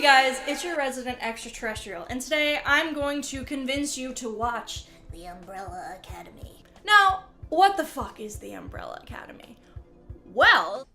guys, it's your resident extraterrestrial, and today I'm going to convince you to watch The Umbrella Academy. Now, what the fuck is The Umbrella Academy? Well,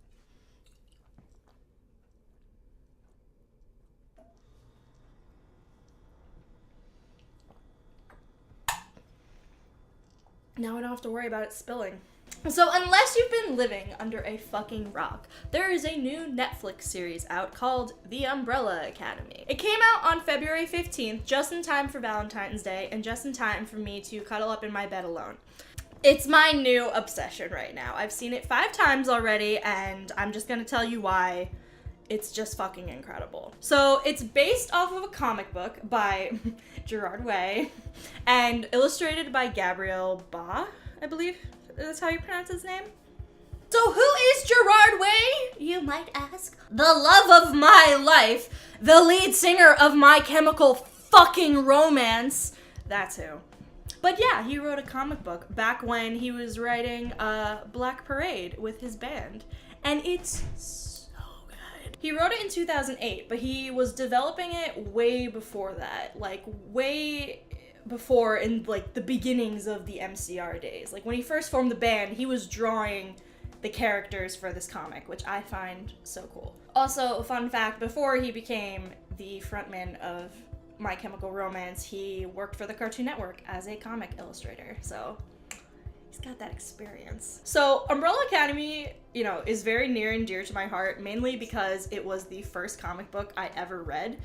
now I don't have to worry about it spilling. So unless you've been living under a fucking rock, there is a new Netflix series out called The Umbrella Academy. It came out on February 15th, just in time for Valentine's Day, and just in time for me to cuddle up in my bed alone. It's my new obsession right now. I've seen it 5 times already, and I'm just gonna tell you why. It's just fucking incredible. So it's based off of a comic book by Gerard Way and illustrated by Gabriel, I believe that's how you pronounce his name. So who is Gerard Way, you might ask? The love of my life, the lead singer of My Chemical fucking Romance. That's who. But yeah, he wrote a comic book back when he was writing Black Parade with his band. And it's so good. He wrote it in 2008, but he was developing it way before that. Like, way before in, like, the beginnings of the MCR days. Like, when he first formed the band, he was drawing the characters for this comic, which I find so cool. Also, fun fact, before he became the frontman of My Chemical Romance, he worked for the Cartoon Network as a comic illustrator, so he's got that experience. So Umbrella Academy, you know, is very near and dear to my heart, mainly because it was the first comic book I ever read,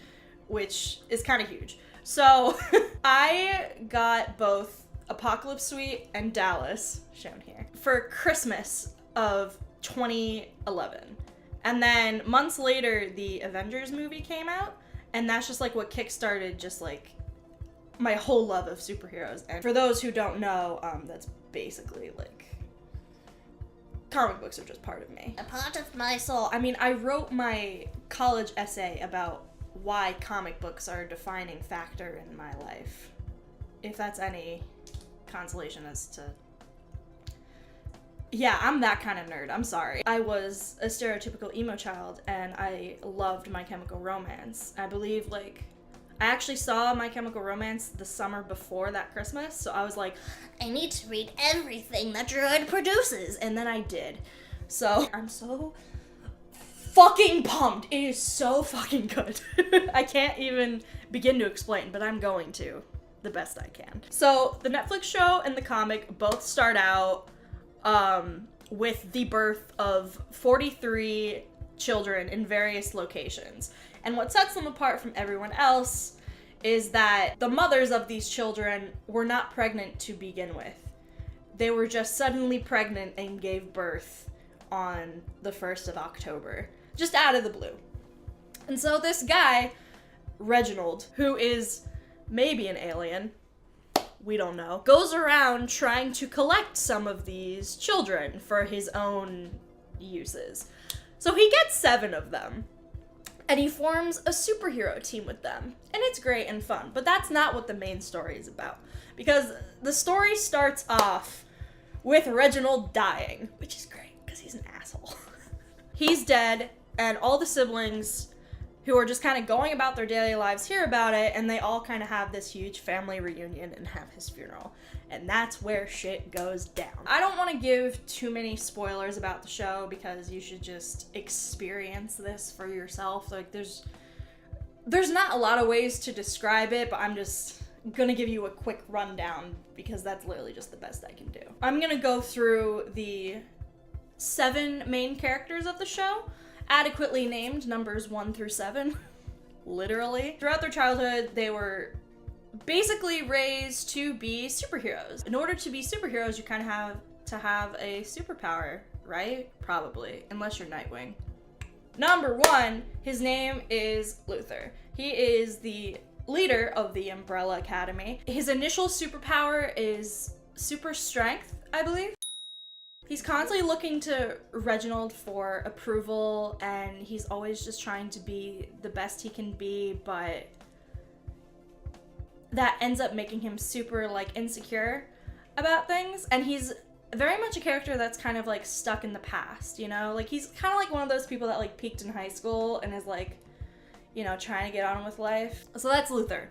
which is kind of huge. So I got both Apocalypse Suite and Dallas, shown here, for Christmas of 2011. And then months later, the Avengers movie came out, and that's just like what kickstarted just like my whole love of superheroes. And for those who don't know, that's basically like, comic books are just part of me. A part of my soul. I mean, I wrote my college essay about why comic books are a defining factor in my life. If that's any consolation as to... Yeah, I'm that kind of nerd, I'm sorry. I was a stereotypical emo child, and I loved My Chemical Romance. I believe, like, I actually saw My Chemical Romance the summer before that Christmas, so I was like, I need to read everything that Gerard produces, and then I did. So, I'm so fucking pumped. It is so fucking good. I can't even begin to explain, but I'm going to the best I can. So, the Netflix show and the comic both start out with the birth of 43 children in various locations. And what sets them apart from everyone else is that the mothers of these children were not pregnant to begin with. They were just suddenly pregnant and gave birth on the 1st of October. Just out of the blue. And so this guy, Reginald, who is maybe an alien, we don't know, goes around trying to collect some of these children for his own uses. So he gets 7 of them, and he forms a superhero team with them. And it's great and fun, but that's not what the main story is about. Because the story starts off with Reginald dying, which is great, because he's an asshole. He's dead, and all the siblings who are just kind of going about their daily lives hear about it, and they all kind of have this huge family reunion and have his funeral. And that's where shit goes down. I don't want to give too many spoilers about the show, because you should just experience this for yourself. Like, there's not a lot of ways to describe it, but I'm just gonna give you a quick rundown, because that's literally just the best I can do. I'm gonna go through the 7 main characters of the show, adequately named numbers 1 through 7, literally. Throughout their childhood, they were basically raised to be superheroes. In order to be superheroes, you kind of have to have a superpower, right? Probably, unless you're Nightwing. Number 1, his name is Luther. He is the leader of the Umbrella Academy. His initial superpower is super strength, I believe. He's constantly looking to Reginald for approval, and he's always just trying to be the best he can be, but that ends up making him super, like, insecure about things. And he's very much a character that's kind of, like, stuck in the past, you know? Like, he's kind of like one of those people that, like, peaked in high school and is, like, you know, trying to get on with life. So that's Luther.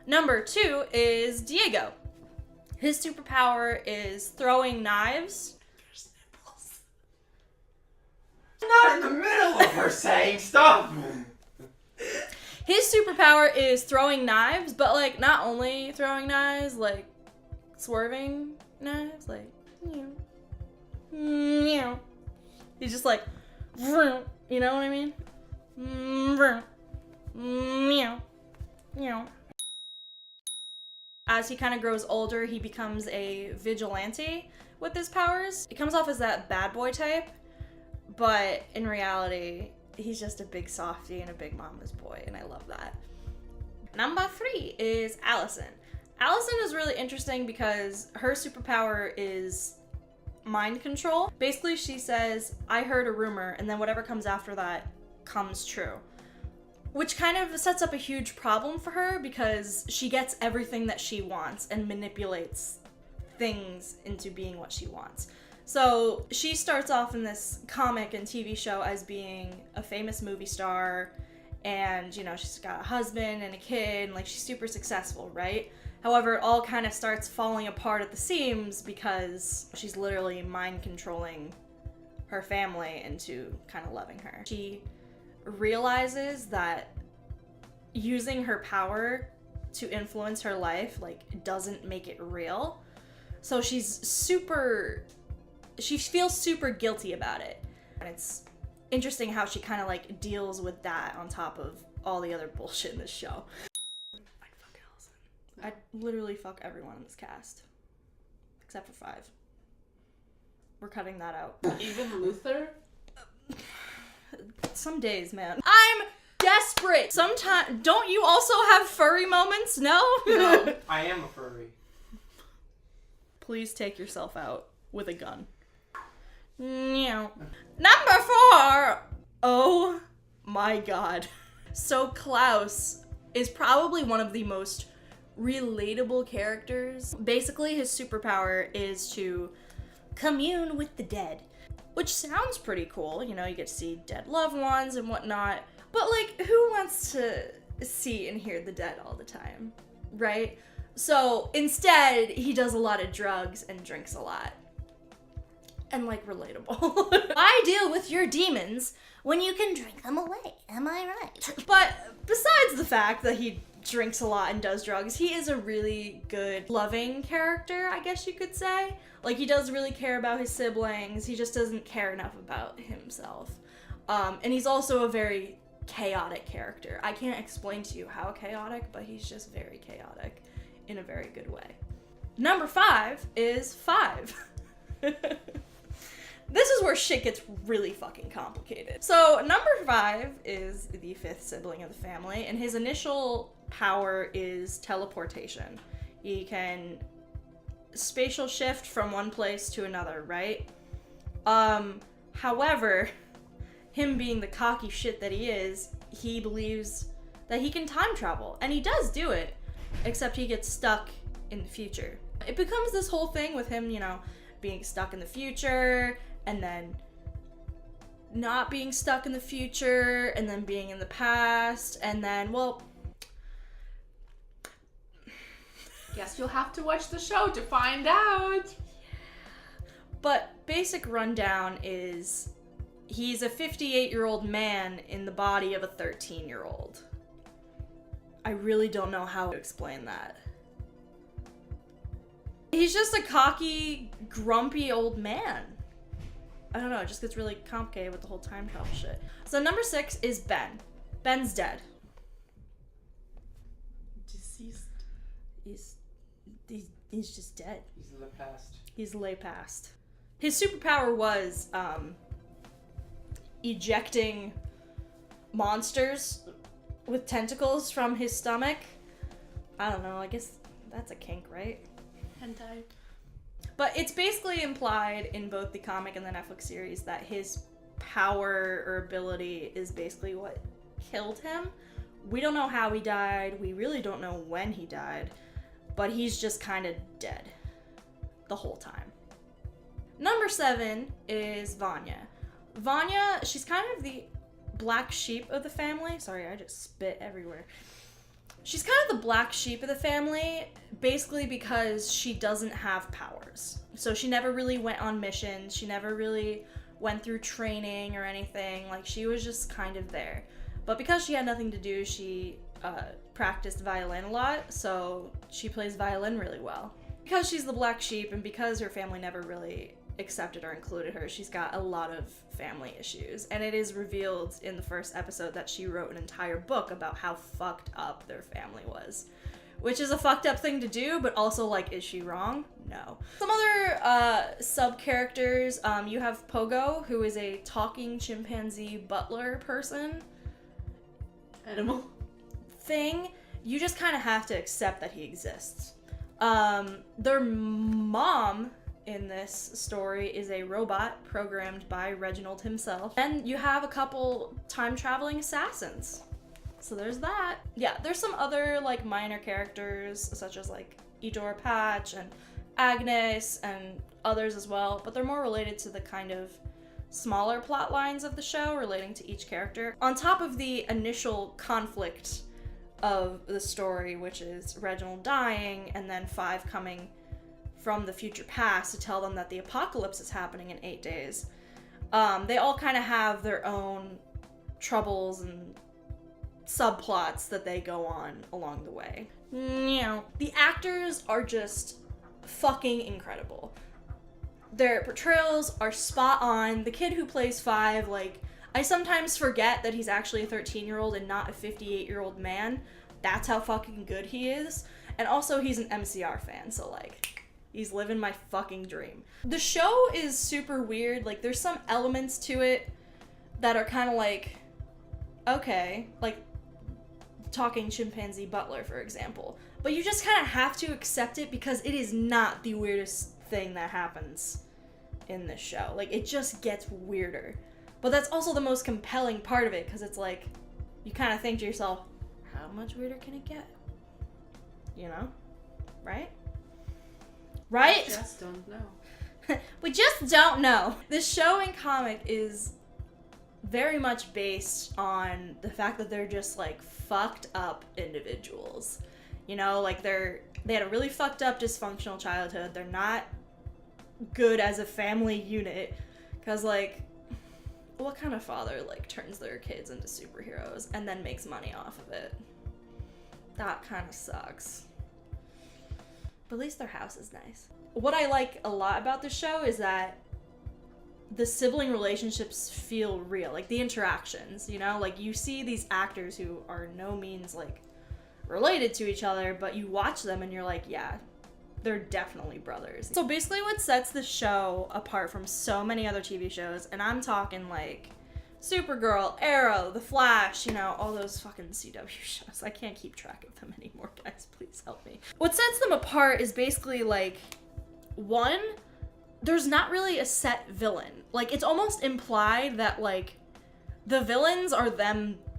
Number 2 is Diego. His superpower is throwing knives. There's nipples. Not in the middle of her saying stuff. His superpower is throwing knives, but like not only throwing knives, like swerving knives, like he's just like, you know what I mean? As he kind of grows older, he becomes a vigilante with his powers. He comes off as that bad boy type, but in reality, he's just a big softie and a big mama's boy, and I love that. Number 3 is Allison. Allison is really interesting because her superpower is mind control. Basically, she says, I heard a rumor, and then whatever comes after that comes true. Which kind of sets up a huge problem for her because she gets everything that she wants and manipulates things into being what she wants. So she starts off in this comic and TV show as being a famous movie star, and, you know, she's got a husband and a kid, and, like, she's super successful, right? However, it all kind of starts falling apart at the seams because she's literally mind controlling her family into kind of loving her. She realizes that using her power to influence her life, like, doesn't make it real. So she feels super guilty about it. And it's interesting how she kind of like deals with that on top of all the other bullshit in this show. I'd fuck Allison. I'd literally fuck everyone in this cast. Except for 5. We're cutting that out. Even Luther? Some days, man. I'm desperate. Sometimes, don't you also have furry moments? No? No, I am a furry. Please take yourself out with a gun. Number 4. Oh my god. So Klaus is probably one of the most relatable characters. Basically, his superpower is to commune with the dead, which sounds pretty cool. You know, you get to see dead loved ones and whatnot. But like, who wants to see and hear the dead all the time, right? So instead, he does a lot of drugs and drinks a lot. And like, relatable. Why deal with your demons when you can drink them away? Am I right? But besides the fact that he drinks a lot and does drugs, he is a really good, loving character, I guess you could say. Like, he does really care about his siblings. He just doesn't care enough about himself. And he's also a very chaotic character. I can't explain to you how chaotic, but he's just very chaotic in a very good way. Number 5 is 5. This is where shit gets really fucking complicated. So number 5 is the 5th sibling of the family, and his initial power is teleportation. He can spatial shift from one place to another, right? However, him being the cocky shit that he is, he believes that he can time travel, and he does do it, except he gets stuck in the future. It becomes this whole thing with him, you know, being stuck in the future, and then not being stuck in the future, and then being in the past, and then, well... Guess you'll have to watch the show to find out. But basic rundown is he's a 58-year-old man in the body of a 13-year-old. I really don't know how to explain that. He's just a cocky, grumpy old man. I don't know, it just gets really complicated with the whole time travel shit. So number 6 is Ben. Ben's dead. Deceased. He's just dead. He's in the past. He's lay past. His superpower was ejecting monsters with tentacles from his stomach. I don't know, I guess that's a kink, right? Hentai. But it's basically implied in both the comic and the Netflix series that his power or ability is basically what killed him. We don't know how he died. We really don't know when he died. But he's just kind of dead the whole time. Number 7 is Vanya. Vanya, she's kind of the black sheep of the family. Sorry, I just spit everywhere. She's kind of the black sheep of the family, basically because she doesn't have powers. So she never really went on missions. She never really went through training or anything. Like, she was just kind of there. But because she had nothing to do, she practiced violin a lot, so she plays violin really well. Because she's the black sheep and because her family never really accepted or included her, she's got a lot of family issues. And it is revealed in the first episode that she wrote an entire book about how fucked up their family was. Which is a fucked up thing to do, but also, like, is she wrong? No. Some other sub-characters, you have Pogo, who is a talking chimpanzee butler person. Animal. Thing. You just kind of have to accept that he exists. Their mom in this story is a robot programmed by Reginald himself. And you have a couple time-traveling assassins. So there's that. Yeah, there's some other, like, minor characters, such as, like, Eeyore Patch and Agnes and others as well, but they're more related to the kind of smaller plot lines of the show relating to each character. On top of the initial conflict of the story, which is Reginald dying and then Five coming from the future past to tell them that the apocalypse is happening in 8 days, they all kind of have their own troubles and subplots that they go on along the way. The actors are just fucking incredible. Their portrayals are spot on. The kid who plays Five, like, I sometimes forget that he's actually a 13-year-old and not a 58-year-old man. That's how fucking good he is. And also, he's an MCR fan, so, like, he's living my fucking dream. The show is super weird. Like, there's some elements to it that are kind of like, okay, like talking chimpanzee butler, for example. But you just kind of have to accept it because it is not the weirdest thing that happens in this show. Like, it just gets weirder. But that's also the most compelling part of it, because it's like, you kind of think to yourself, how much weirder can it get? You know? Right? Right? I just don't know. We just don't know. This show and comic is very much based on the fact that they're just, like, fucked up individuals. You know, like, they had a really fucked up dysfunctional childhood. They're not good as a family unit. Because, like, what kind of father, like, turns their kids into superheroes and then makes money off of it? That kind of sucks. But at least their house is nice. What I like a lot about the show is that the sibling relationships feel real. Like, the interactions, you know? Like, you see these actors who are no means, like, related to each other, but you watch them and you're like, yeah, they're definitely brothers. So basically what sets the show apart from so many other TV shows, and I'm talking, like, Supergirl, Arrow, The Flash, you know, all those fucking CW shows. I can't keep track of them anymore, guys. Please help me. What sets them apart is basically, like, one, there's not really a set villain. Like, it's almost implied that, like, the villains are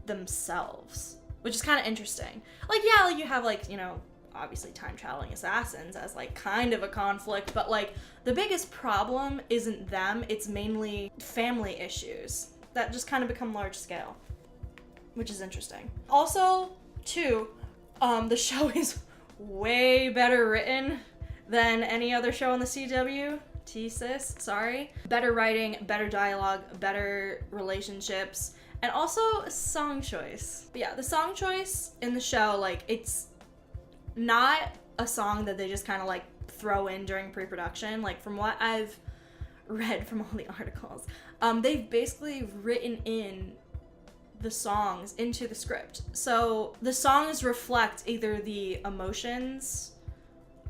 themselves, which is kind of interesting. Like, yeah, like, you have, like, you know, obviously time-traveling assassins as, like, kind of a conflict, but, like, the biggest problem isn't them, it's mainly family issues that just kind of become large-scale, which is interesting. Also, too, the show is way better written than any other show on the CW. T-sis, sorry. Better writing, better dialogue, better relationships, and also song choice. But yeah, the song choice in the show, like, it's not a song that they just kind of, like, throw in during pre-production. Like, from what I've read from all the articles, they've basically written in the songs into the script. So the songs reflect either the emotions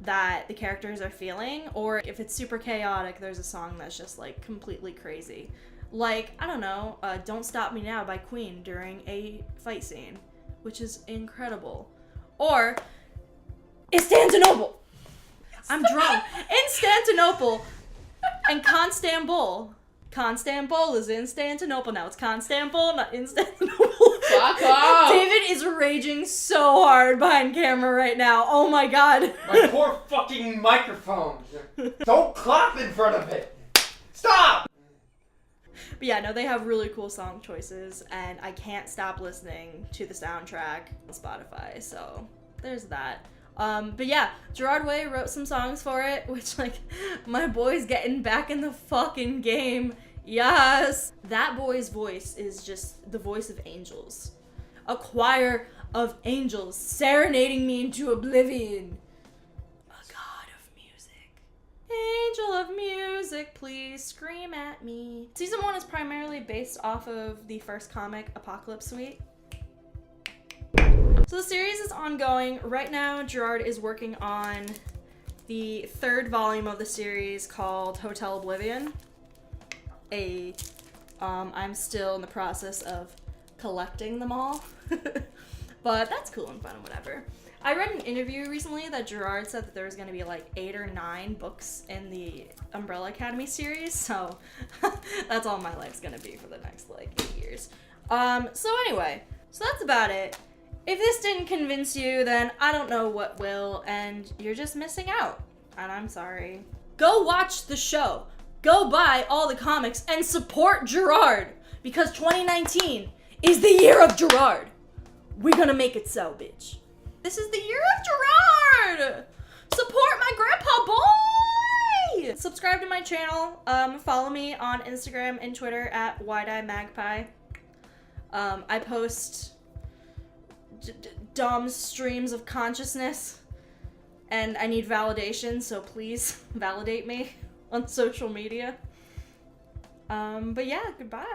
that the characters are feeling, or if it's super chaotic, there's a song that's just, like, completely crazy. Like, I don't know, Don't Stop Me Now by Queen during a fight scene, which is incredible. Or Constantinople. I'm drunk. Constantinople and Constantinople. Constantinople is Constantinople. Now it's Constantinople, not Constantinople. Fuck off! David is raging so hard behind camera right now. Oh my god. My poor fucking microphone. Don't clap in front of it. Stop! But yeah, no, they have really cool song choices, and I can't stop listening to the soundtrack on Spotify, so there's that. But yeah, Gerard Way wrote some songs for it, which, like, my boy's getting back in the fucking game. Yes! That boy's voice is just the voice of angels. A choir of angels serenading me into oblivion. A god of music. Angel of music, please scream at me. Season 1 is primarily based off of the first comic, Apocalypse Suite. So the series is ongoing. Right now, Gerard is working on the 3rd volume of the series called Hotel Oblivion. I'm still in the process of collecting them all. But that's cool and fun and whatever. I read an interview recently that Gerard said that there was going to be like 8 or 9 books in the Umbrella Academy series, so that's all my life's going to be for the next like 8 years. So anyway, so that's about it. If this didn't convince you, then I don't know what will, and you're just missing out. And I'm sorry. Go watch the show. Go buy all the comics and support Gerard, because 2019 is the year of Gerard. We're gonna make it so, bitch. This is the year of Gerard! Support my grandpa boy! Subscribe to my channel. Follow me on Instagram and Twitter at WideEyeMagpie. I post dumb streams of consciousness, and I need validation, so please validate me on social media. But yeah, goodbye.